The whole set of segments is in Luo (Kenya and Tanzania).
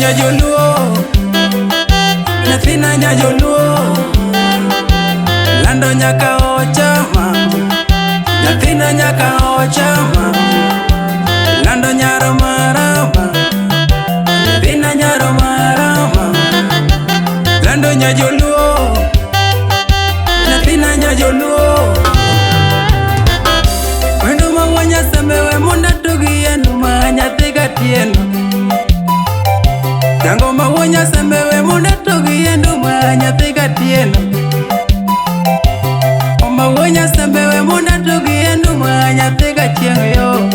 nya Joluo, nyathina nya Joluo, lando nyaka ochama, nyathina nyaka ochama, lando nyaro marama, nyathina nyaro marama, lando nya Joluo, nyathina nya Joluo. Wendo mawanya sembewe munda tugienu ma nyathi gatieno, jango mawanya sembewe munda tugienu ma nyathi gatieno, mawanya sembewe munda tugienu ma nyathi gachieng yo.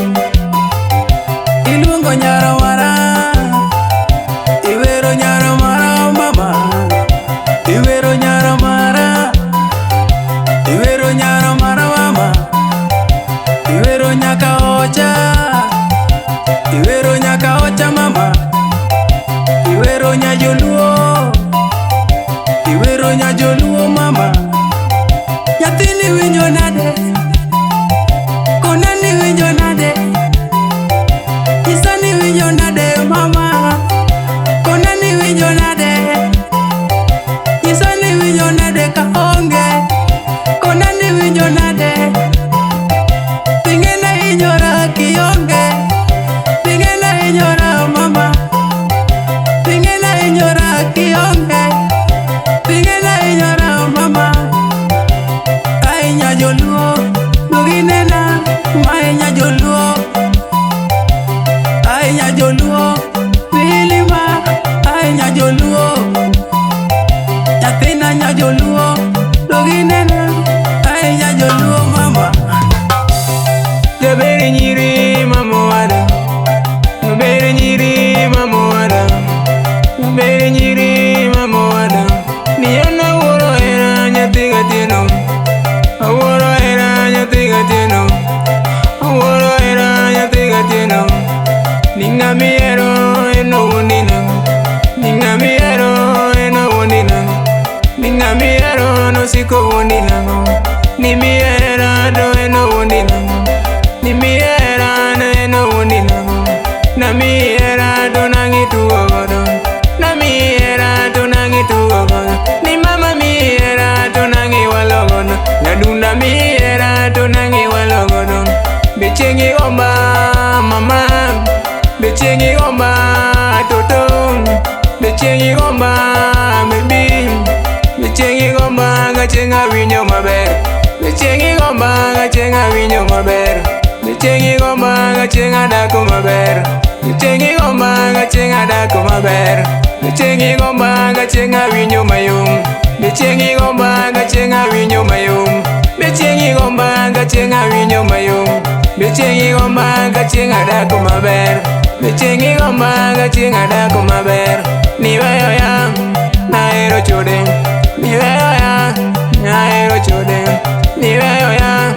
Iluongo nyaro mara, iwero nyaro mara mama, iwero nyaro mara, iwero nyaro mara mama, iwero nyaka ocha, iwero nyaka ocha mama, iwero nya Joluo, iwero nya Joluo mama. Nyathini winjo nade, konani winjo nade, isani winjo nade mama, konani winjo nade, isani winjo nade ka onge, konani winjo nade, pingena inyora kionge, pingena inyora mama, pingena inyora kionge, pingena inyora mama. Ai nya Joluo, nuginena, mai nya Joluo, ai nya Joluo, pilima, ai nya Joluo, nyathina nya Joluo, nuginena, ai nya Joluo mama. Jaberi nyiri mama wada, jaberi nyiri mama wada, jaberi nyiri mama wada, niana woro era nyathi gatieno, aworo era nyathi gatieno, aworo era nyathi gatieno, ningamiero eno wondina, ningamiero eno wondina, ningamiero no siko wondina, nimiera do eno wondina, nimiera no eno wondina, namiera do nangitu ogodo, namiera do nangitu ogodo, ni mama miera do nangi walogodo, nadunda miera do nangi walogodo, bechengi gomba mama, bechengi gomba toto, bechengi gomba baby, bechengi gomba gachenga winyo maber, bechengi gomba gachenga winyo maber, bechengi gomba gachenga dako maber, bechengi gomba gachenga dako maber, bechengi gomba gachenga winyo mayum, bechengi gomba gachenga winyo mayum, bechengi gomba gachenga winyo mayum, bechengi gomba gachenga dako maber, bechengi gomba gachenga dako maber. Niweyo ya naero chode, niweyo ya naero chode, niweyo ya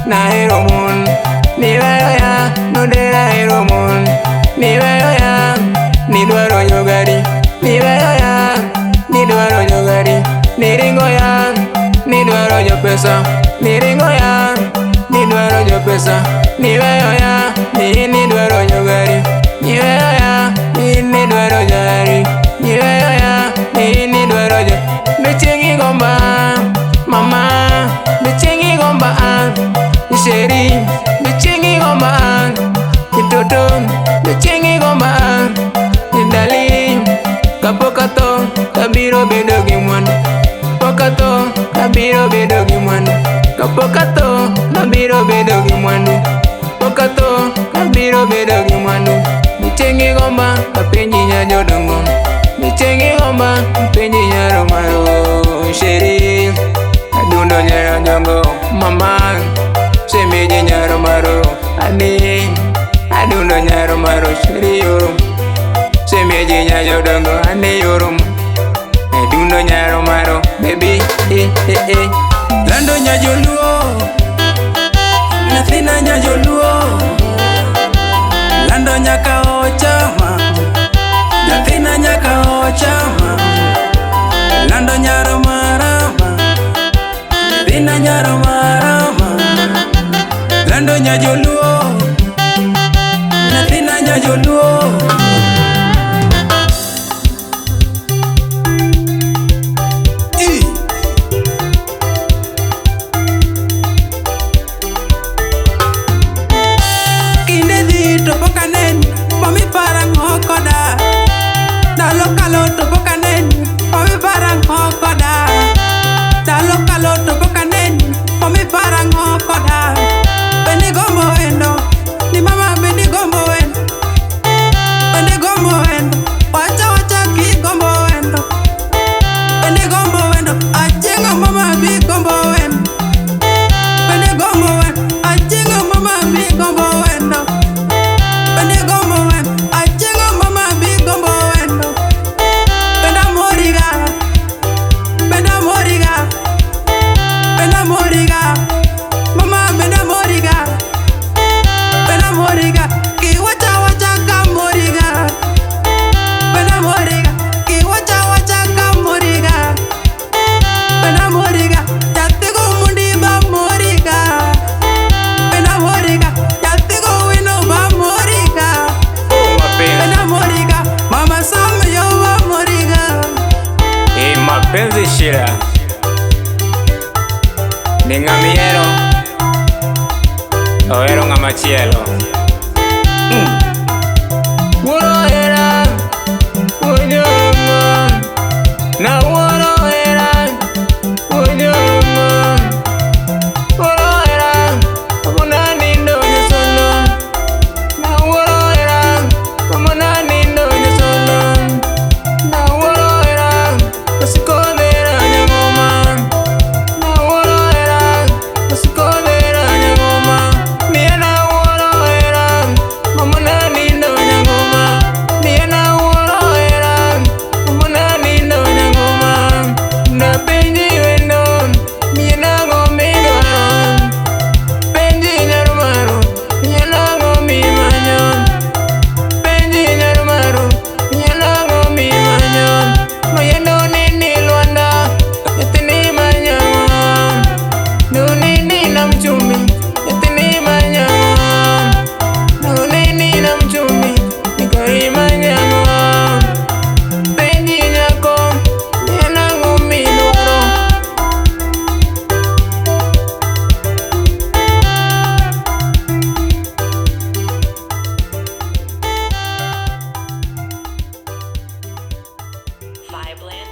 naero mon, niweyo ya nodera ero mon, niweyo ya nidwaro yogari, niweyo ya nidwaro yogari, niringo ya nidwaro yo pesa, niringo ya nidwaro yo pesa, niweyo ya nidwaro yogari, niweyo ya nidwaro yogari, niweyo ya nidwaro yo. Bechengi gomba mama, bechengi gomba sheri, bechengi gomba itoto, bechengi gomba dali, kapokato kabiro bedo gi mwandu, pokato kabiro bedo gi mwandu, kapokato kabiro bedo gi mwandu, pokato kabiro bedo gi mwandu. Bechengi gomba kapenji nya jodongo, bechengi gomba kapenji nyaro maro sheri, adundo nyaro jongo mama, semeje nyaro maro ane, adundo nyaro maro sheri yorum, semeje nya jodongo ane yorum, adundo nyaro maro baby lando nya Joluo, nyathina nya Joluo, lando nyaka ochama, nyathina nyaka ochama, lando nyaro marama, nyathina nyaro marama, lando nya Joluo, nyathina nya Joluo. ni ng'amiero ohero ng'ama chielo. Wuoro hera wojoroma na wuoro hera wojoroma. Wuoro hera amona nindo nyesolo na wuoro hera amona nindo nyesolo na wuoro hera osiko dhera nyang'oma na wuoro hera osiko dhera nyang'oma miya na wuoro hera amona nindo nyang'oma miya na wuoro hera amona nindo nyang'oma na penji wendo miya nang'o midwaro penji nyar maro miya nang'o mimanyo penji nyar maro miya nang'o mimanyo mayendo nini Lwanda nyathini manyang'o nonini nam chumbi nyathini manyang'o nonini nam chumbi nikai manyang'o penji nyako miya nang'o midwaro. Vibeland